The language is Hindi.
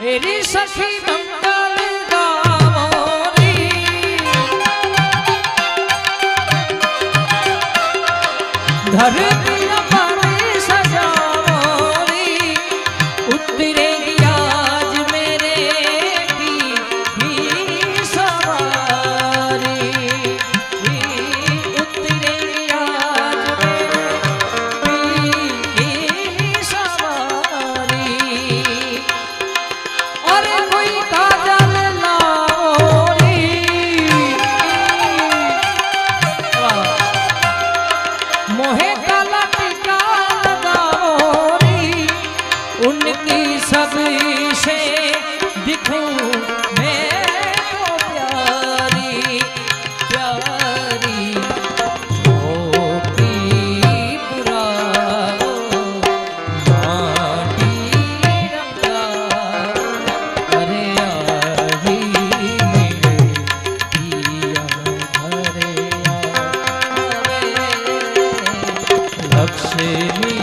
एरी सखी मंगल गावोरी धरती अपनी सजावोरी उतरेगी आज मेरे की सवारी उतरेगी आज मेरे की सवारी अरे कोई काजल लाओरी मोहे काला टीका लगाओरी उनकी सभी से दिखूं मैं तो प्यारी प्यारी छोटी पुराओ माटी रंगा अरे आजी मेरे पिया घरे लक्ष्मी